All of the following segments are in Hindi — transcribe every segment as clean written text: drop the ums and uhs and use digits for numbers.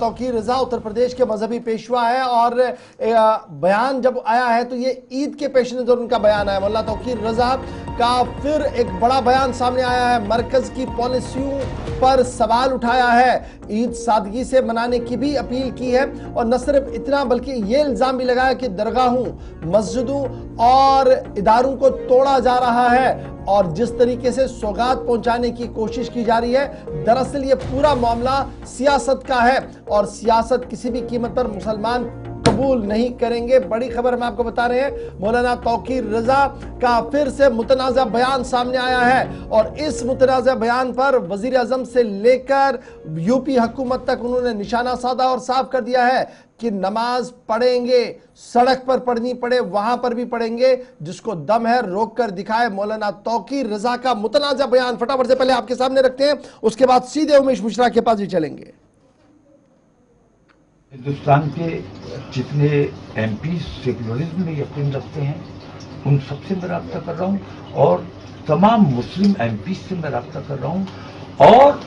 तौकीर रजा उत्तर प्रदेश के मजहबी पेशवा है और बयान जब आया है तो ये ईद के पेश नजर उनका बयान आया। मौलाना तौकीर रजा का फिर एक बड़ा बयान सामने आया है। मरकज की पॉलिसियों पर सवाल उठाया है, ईद सादगी से मनाने की भी अपील की है और न सिर्फ इतना बल्कि ये इल्जाम भी लगाया कि दरगाहों, मस्जिदों और इदारों को तोड़ा जा रहा है और जिस तरीके से सौगात पहुंचाने की कोशिश की जा रही है, दरअसल ये पूरा मामला सियासत का है और सियासत किसी भी कीमत पर मुसलमान कबूल नहीं करेंगे। बड़ी खबर हम आपको बता रहे हैं, मौलाना तौकीर रजा का फिर से मुतनाज़ा बयान सामने आया है और इस मुतनाज़ा बयान पर वजीर आजम से लेकर यूपी हुकूमत तक उन्होंने निशाना साधा और साफ कर दिया है कि नमाज पढ़ेंगे, सड़क पर पढ़नी पड़े वहां पर भी पढ़ेंगे, जिसको दम है रोक कर दिखाए। मौलाना तौकीर रजा का मुतनाज़ा बयान फटाफट से पहले आपके सामने रखते हैं, उसके बाद सीधे उमेश मिश्रा के पास भी चलेंगे। हिंदुस्तान के जितने एमपी सेकुलरिज्म में यकीन रखते हैं उन सबसे मैं राब्ता कर रहा हूं और तमाम मुस्लिम एमपी से मैं राब्ता कर रहा हूं और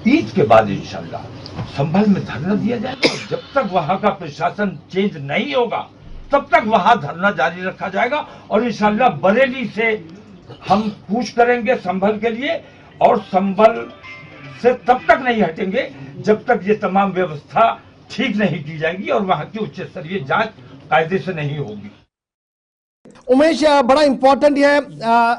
ईद के बाद इंशाल्लाह संभल में धरना दिया जाएगा। जब तक वहां का प्रशासन चेंज नहीं होगा तब तक वहां धरना जारी रखा जाएगा और इंशाल्लाह बरेली से हम कूच करेंगे संभल के लिए और संभल से तब तक नहीं हटेंगे जब तक ये तमाम व्यवस्था ठीक नहीं की जाएगी और वहां की उच्च स्तरीय जांच कायदे से नहीं होगी। उमेश, बड़ा इंपॉर्टेंट है,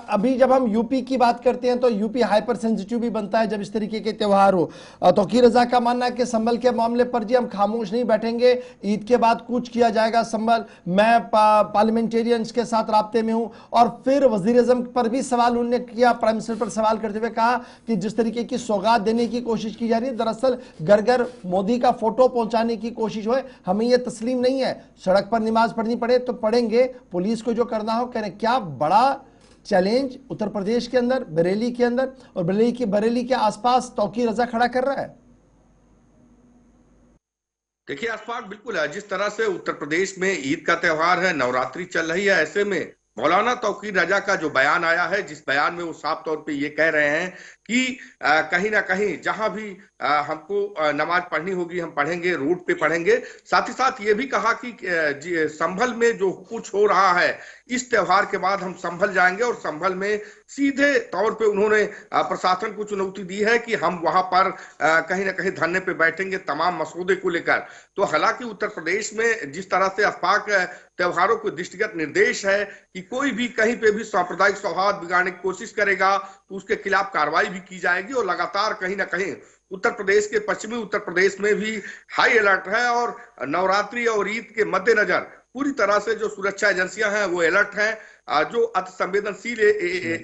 अभी जब हम यूपी की बात करते हैं तो यूपी हाइपर सेंसिटिव भी बनता है जब इस तरीके के त्यौहार हो। तौकीर रजा का मानना है कि संभल के मामले पर जी हम खामोश नहीं बैठेंगे, ईद के बाद कूच किया जाएगा संभल। मैं पार्लियामेंटेरियंस के साथ राब्ते में हूं और फिर वजीर आजम पर भी सवाल उन्होंने किया, प्राइम मिनिस्टर पर सवाल करते हुए कहा कि जिस तरीके की सौगात देने की कोशिश की जा रही है, दरअसल घर घर मोदी का फोटो पहुंचाने की कोशिश हो, हमें यह तस्लीम नहीं है। सड़क पर नमाज पढ़नी पड़े तो पढ़ेंगे, पुलिस को जो करना हो करें। क्या बड़ा चैलेंज उत्तर प्रदेश के अंदर, बरेली के अंदर और बरेली के आसपास तौकीर रजा खड़ा कर रहा है। देखिए अशफाक, बिल्कुल है, जिस तरह से उत्तर प्रदेश में ईद का त्यौहार है, नवरात्रि चल रही है, ऐसे में मौलाना तौकीर रजा का जो बयान आया है, जिस बयान में वो साफ तौर पे ये कह रहे हैं कि कहीं ना कहीं जहां भी हमको नमाज पढ़नी होगी हम पढ़ेंगे, रोड पे पढ़ेंगे। साथ ही साथ ये भी कहा कि संभल में जो कुछ हो रहा है इस त्योहार के बाद हम संभल जाएंगे और संभल में सीधे तौर पे उन्होंने प्रशासन को चुनौती दी है कि हम वहां पर कहीं ना कहीं धरने पे बैठेंगे तमाम मसौदे को लेकर। तो हालांकि उत्तर प्रदेश में जिस तरह से अफाक त्योहारों को दृष्टिगत निर्देश है कि कोई भी कहीं पे भी सांप्रदायिक सौहार्द बिगाड़ने की कोशिश करेगा तो उसके खिलाफ कार्रवाई भी की जाएगी और लगातार कहीं ना कहीं उत्तर प्रदेश के पश्चिमी उत्तर प्रदेश में भी हाई अलर्ट है और नवरात्रि और ईद के मद्देनजर पूरी तरह से जो सुरक्षा एजेंसियां हैं वो अलर्ट हैं। जो अति संवेदनशील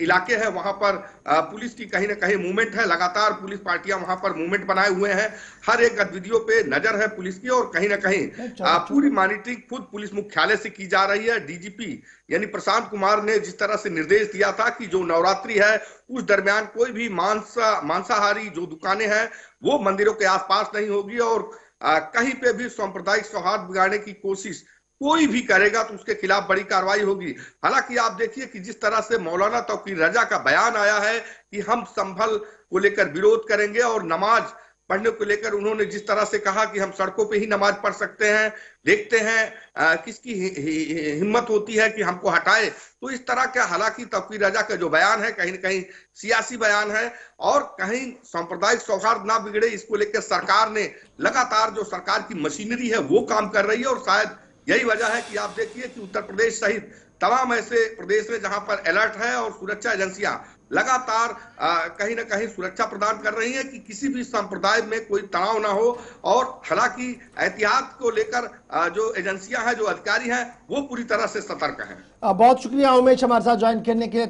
इलाके हैं वहां पर पुलिस की कहीं ना कहीं मूवमेंट है, लगातार पुलिस पार्टियां वहां पर मूवमेंट बनाए हुए हैं, हर एक गतिविधियों पे नजर है पुलिस की और कहीं ना कहीं पूरी मॉनिटरिंग खुद पुलिस मुख्यालय से की जा रही है। डीजीपी यानी प्रशांत कुमार ने जिस तरह से निर्देश दिया था कि जो नवरात्रि है उस दरमियान कोई भी मांसाहारी जो दुकानें हैं वो मंदिरों के आसपास नहीं होगी और कहीं पे भी सांप्रदायिक सौहार्द बिगाड़ने की कोशिश कोई भी करेगा तो उसके खिलाफ बड़ी कार्रवाई होगी। हालांकि आप देखिए कि जिस तरह से मौलाना तौकीर रजा का बयान आया है कि हम संभल को लेकर विरोध करेंगे और नमाज पढ़ने को लेकर उन्होंने जिस तरह से कहा कि हम सड़कों पे ही नमाज पढ़ सकते हैं, देखते हैं किसकी हिम्मत होती है कि हमको हटाए। तो इस तरह का हालांकि तौकीर रजा का जो बयान है कहीं न कहीं सियासी बयान है और कहीं सांप्रदायिक सौहार्द ना बिगड़े इसको लेकर सरकार ने लगातार जो सरकार की मशीनरी है वो काम कर रही है और शायद यही वजह है कि आप देखिए कि उत्तर प्रदेश सहित तमाम ऐसे प्रदेश में जहां पर अलर्ट है और सुरक्षा एजेंसियां लगातार कहीं ना कहीं सुरक्षा प्रदान कर रही है कि किसी भी संप्रदाय में कोई तनाव ना हो। और हालांकि एहतियात को लेकर जो एजेंसियां हैं, जो अधिकारी हैं वो पूरी तरह से सतर्क हैं। बहुत शुक्रिया उमेश हमारे साथ ज्वाइन करने के लिए।